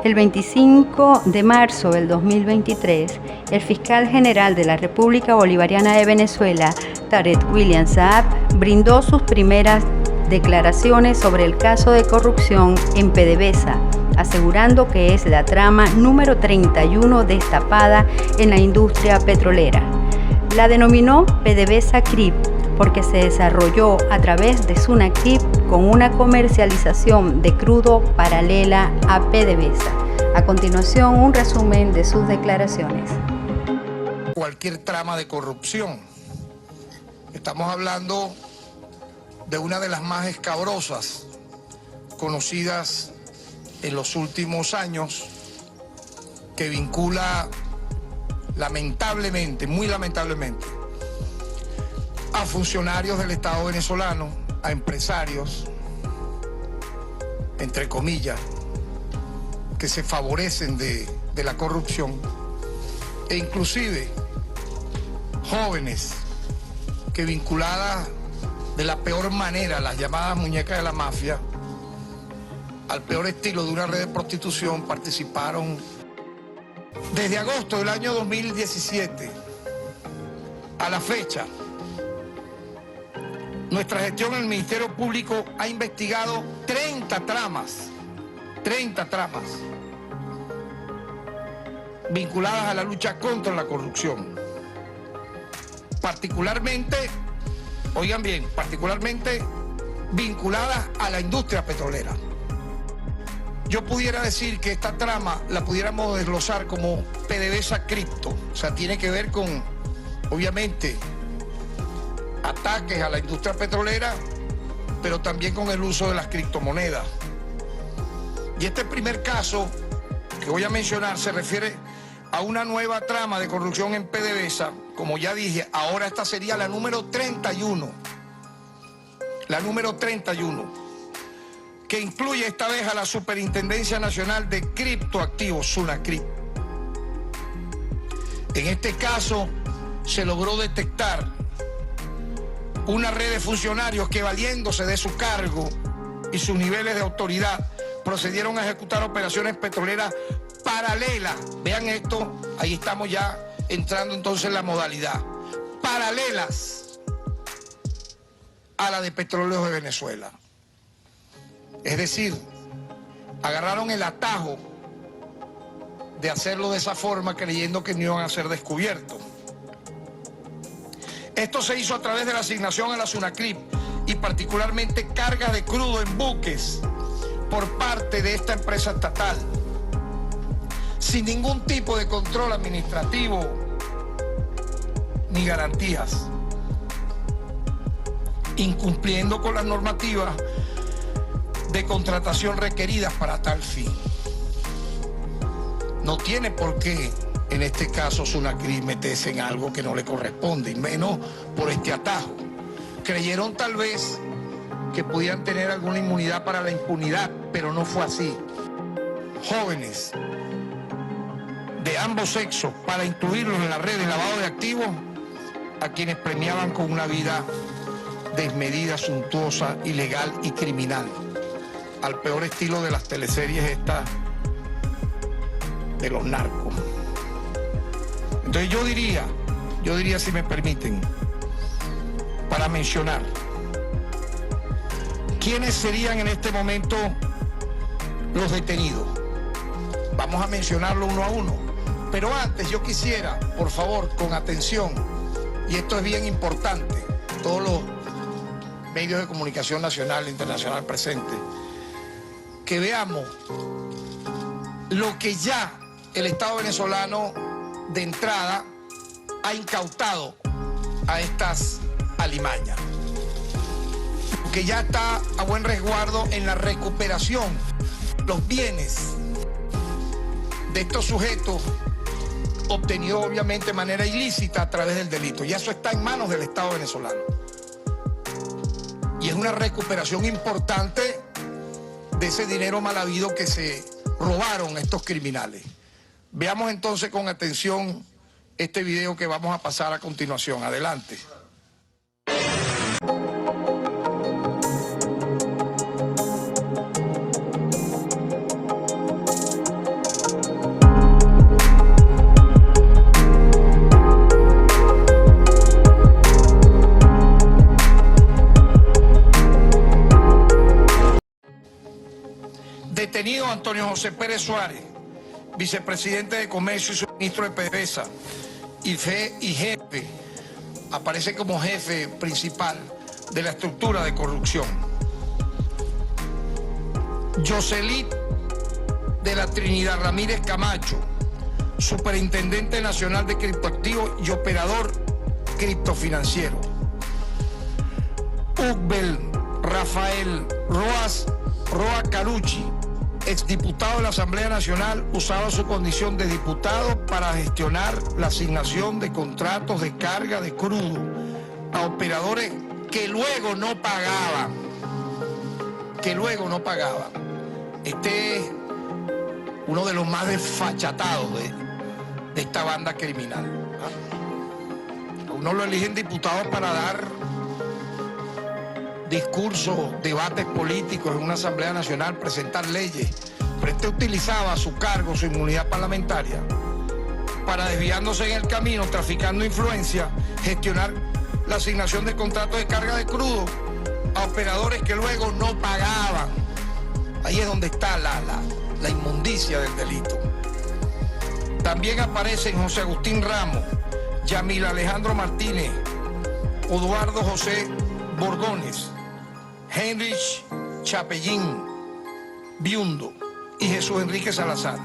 El 25 de marzo del 2023, el fiscal general de la República Bolivariana de Venezuela, Tarek William Saab, brindó sus primeras declaraciones sobre el caso de corrupción en PDVSA, asegurando que es la trama número 31 destapada en la industria petrolera. La denominó PDVSA CRIP porque se desarrolló a través de Sunacrip con una comercialización de crudo paralela a PDVSA. A continuación, un resumen de sus declaraciones. Cualquier trama de corrupción. Estamos hablando de una de las más escabrosas conocidas en los últimos años, que vincula lamentablemente, muy lamentablemente, a funcionarios del Estado venezolano, a empresarios, entre comillas, que se favorecen de la corrupción, e inclusive jóvenes que, vinculadas de la peor manera a las llamadas muñecas de la mafia, al peor estilo de una red de prostitución, participaron. Desde agosto del año 2017 a la fecha, nuestra gestión en el Ministerio Público ha investigado 30 tramas vinculadas a la lucha contra la corrupción. Particularmente, oigan bien, particularmente vinculadas a la industria petrolera. Yo pudiera decir que esta trama la pudiéramos desglosar como PDVSA cripto, o sea, tiene que ver con, obviamente, ataques a la industria petrolera, pero también con el uso de las criptomonedas. Y este primer caso que voy a mencionar se refiere a una nueva trama de corrupción en PDVSA. Como ya dije, ahora esta sería la número 31. La número 31, que incluye esta vez a la Superintendencia Nacional de Criptoactivos, Sunacrip. En este caso se logró detectar una red de funcionarios que, valiéndose de su cargo y sus niveles de autoridad, procedieron a ejecutar operaciones petroleras paralelas. Vean esto, ahí estamos ya entrando entonces en la modalidad. Paralelas a la de Petróleos de Venezuela. Es decir, agarraron el atajo de hacerlo de esa forma, creyendo que no iban a ser descubiertos. Esto se hizo a través de la asignación a la Sunacrip y particularmente cargas de crudo en buques por parte de esta empresa estatal, sin ningún tipo de control administrativo ni garantías, incumpliendo con las normativas de contratación requeridas para tal fin. No tiene por qué, en este caso, Sunacrip meterse en algo que no le corresponde, y menos por este atajo. Creyeron tal vez que podían tener alguna inmunidad para la impunidad, pero no fue así. Jóvenes de ambos sexos, para incluirlos en la red de lavado de activos, a quienes premiaban con una vida desmedida, suntuosa, ilegal y criminal, al peor estilo de las teleseries estas de los narcos. Entonces yo diría, si me permiten, para mencionar quiénes serían en este momento los detenidos. Vamos a mencionarlo uno a uno. Pero antes yo quisiera, por favor, con atención, y esto es bien importante, todos los medios de comunicación nacional e internacional presentes, que veamos lo que ya el Estado venezolano de entrada ha incautado a estas alimañas, que ya está a buen resguardo en la recuperación los bienes de estos sujetos obtenidos obviamente de manera ilícita a través del delito. Y eso está en manos del Estado venezolano. Y es una recuperación importante de ese dinero mal habido que se robaron estos criminales. Veamos entonces con atención este video que vamos a pasar a continuación. Adelante. detenido Antonio José Pérez Suárez, vicepresidente de Comercio y suministro de PDVSA y jefe, aparece como jefe principal de la estructura de corrupción. Jocelit de la Trinidad Ramírez Camacho, superintendente nacional de criptoactivos y operador criptofinanciero. Ugbel Rafael Roa Carucci, exdiputado de la Asamblea Nacional, usaba su condición de diputado para gestionar la asignación de contratos de carga de crudo a operadores que luego no pagaban. Este es uno de los más desfachatados de esta banda criminal. A uno lo eligen diputado para dar discursos, debates políticos en una Asamblea Nacional, presentar leyes, pero este utilizaba su cargo, su inmunidad parlamentaria, para, desviándose en el camino, traficando influencia, gestionar la asignación de contratos de carga de crudo a operadores que luego no pagaban. Ahí es donde está la inmundicia del delito. También aparecen José Agustín Ramos, Yamil Alejandro Martínez, Eduardo José Borgones, Heinrich Chapellín Biundo y Jesús Enrique Salazar,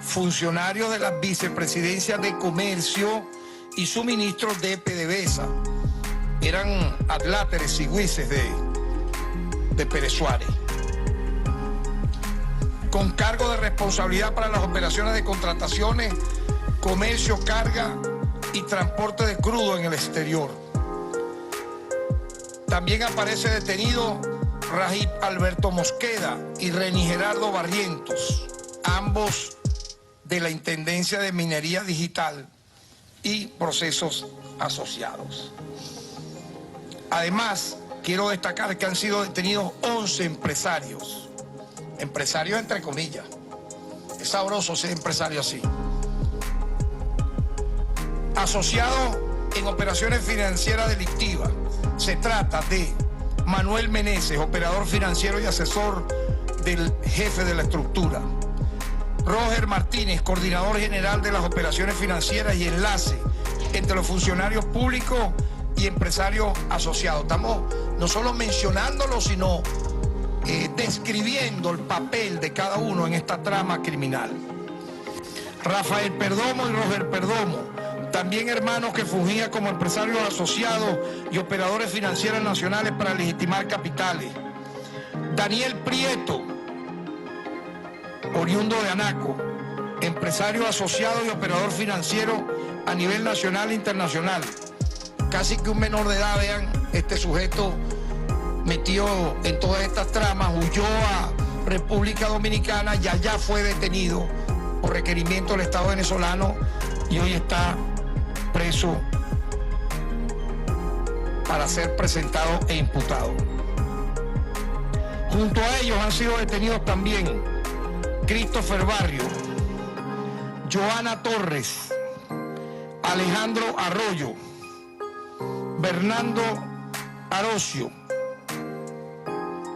funcionarios de las vicepresidencias de Comercio y suministros de PDVSA. Eran adláteres sigüices de Pérez Suárez, con cargo de responsabilidad para las operaciones de contrataciones, comercio, carga y transporte de crudo en el exterior. También aparece detenido Rajib Alberto Mosqueda y Reni Gerardo Barrientos, ambos de la Intendencia de Minería Digital y procesos asociados. Además, quiero destacar que han sido detenidos 11 empresarios entre comillas. Es sabroso ser empresario así. Asociados en operaciones financieras delictivas. Se trata de Manuel Meneses, operador financiero y asesor del jefe de la estructura. Roger Martínez, coordinador general de las operaciones financieras y enlace entre los funcionarios públicos y empresarios asociados. Estamos no solo mencionándolo, sino describiendo el papel de cada uno en esta trama criminal. Rafael Perdomo y Roger Perdomo, también hermanos que fungían como empresarios asociados y operadores financieros nacionales para legitimar capitales. Daniel Prieto, oriundo de Anaco, empresario asociado y operador financiero a nivel nacional e internacional. Casi que un menor de edad, vean, este sujeto metió en todas estas tramas, huyó a República Dominicana y allá fue detenido por requerimiento del Estado venezolano y hoy está preso para ser presentado e imputado. Junto a ellos han sido detenidos también Christopher Barrio, Joana Torres, Alejandro Arroyo, Bernardo Arocio,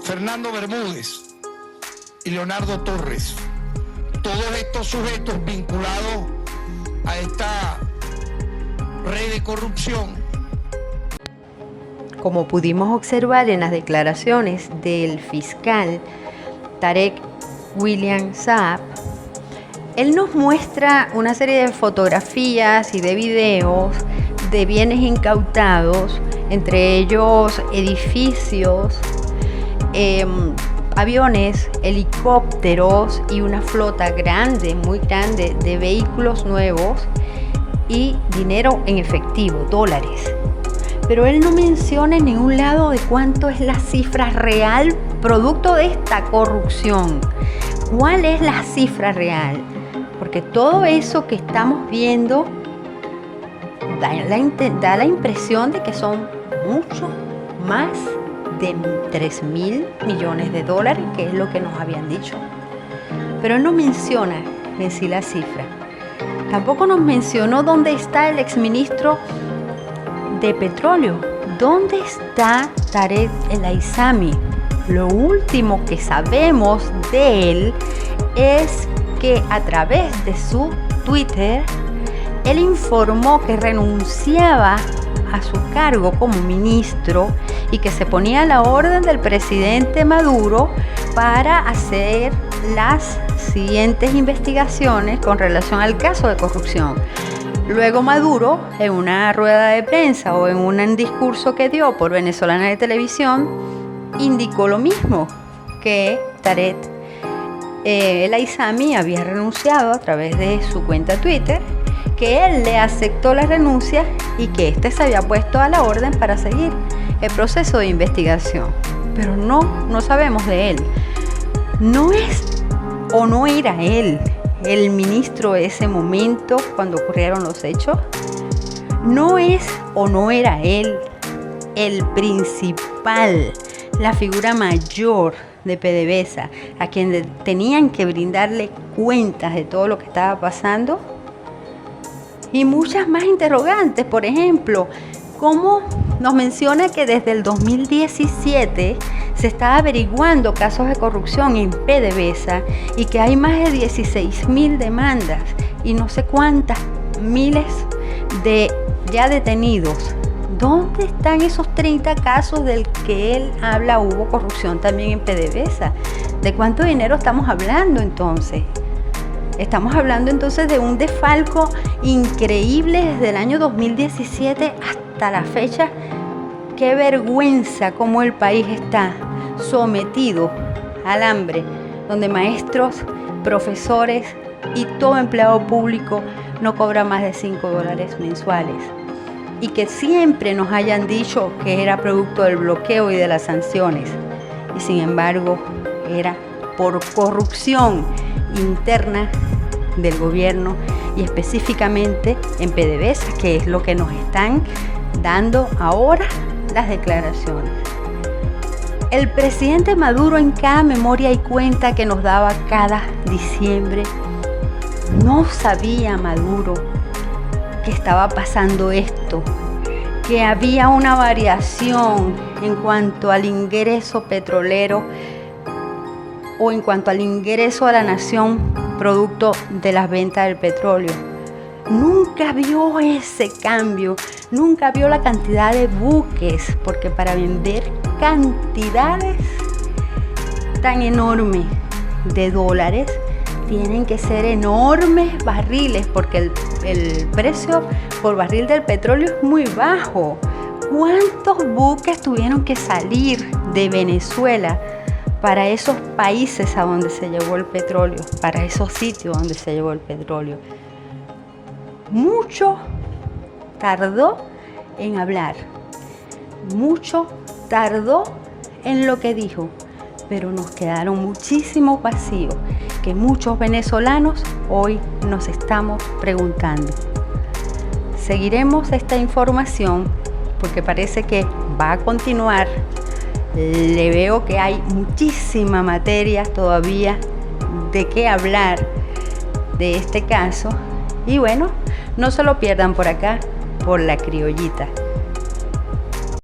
Fernando Bermúdez y Leonardo Torres. Todos estos sujetos vinculados a esta red de corrupción. Como pudimos observar en las declaraciones del fiscal Tarek William Saab, él nos muestra una serie de fotografías y de videos de bienes incautados, entre ellos edificios, aviones, helicópteros y una flota grande, muy grande, de vehículos nuevos y dinero en efectivo, dólares. Pero él no menciona en ningún lado de cuánto es la cifra real producto de esta corrupción. ¿Cuál es la cifra real? Porque todo eso que estamos viendo da la impresión de que son mucho más de 3.000 millones de dólares, que es lo que nos habían dicho. Pero él no menciona en sí la cifra. Tampoco nos mencionó dónde está el exministro de Petróleo. ¿Dónde está Tarek El Aissami? Lo último que sabemos de él es que a través de su Twitter, él informó que renunciaba a su cargo como ministro y que se ponía a la orden del presidente Maduro para hacer las siguientes investigaciones con relación al caso de corrupción. Luego Maduro, en una rueda de prensa o en un discurso que dio por Venezolana de Televisión, indicó lo mismo, que Tarek El Aissami había renunciado a través de su cuenta Twitter, que él le aceptó la renuncia y que éste se había puesto a la orden para seguir el proceso de investigación. Pero no sabemos de él. No es o no era él el ministro de ese momento cuando ocurrieron los hechos. No es o no era él el principal, la figura mayor de PDVSA, a quien tenían que brindarle cuentas de todo lo que estaba pasando. Y muchas más interrogantes. Por ejemplo, ¿cómo nos menciona que desde el 2017 se está averiguando casos de corrupción en PDVSA y que hay más de 16.000 demandas y no sé cuántas miles de ya detenidos? ¿Dónde están esos 30 casos del que él habla? Hubo corrupción también en PDVSA. ¿De cuánto dinero estamos hablando entonces? Estamos hablando entonces de un desfalco increíble desde el año 2017 hasta la fecha. Qué vergüenza cómo el país está sometido al hambre, donde maestros, profesores y todo empleado público no cobra más de $5 mensuales. Y que siempre nos hayan dicho que era producto del bloqueo y de las sanciones. Y sin embargo, era por corrupción interna del gobierno y específicamente en PDVSA, que es lo que nos están dando ahora las declaraciones. El presidente Maduro, en cada memoria y cuenta que nos daba cada diciembre, no sabía Maduro que estaba pasando esto, que había una variación en cuanto al ingreso petrolero o en cuanto al ingreso a la nación producto de las ventas del petróleo. Nunca vio ese cambio, nunca vio la cantidad de buques, porque para vender cantidades tan enormes de dólares tienen que ser enormes barriles, porque el precio por barril del petróleo es muy bajo. ¿Cuántos buques tuvieron que salir de Venezuela para esos países a donde se llevó el petróleo, para esos sitios donde se llevó el petróleo? Mucho tardó en hablar, mucho tardó en lo que dijo, pero nos quedaron muchísimos vacíos que muchos venezolanos hoy nos estamos preguntando. Seguiremos esta información porque parece que va a continuar. Le veo que hay muchísima materia todavía de qué hablar de este caso. Y bueno, no se lo pierdan por acá, por La Criollita.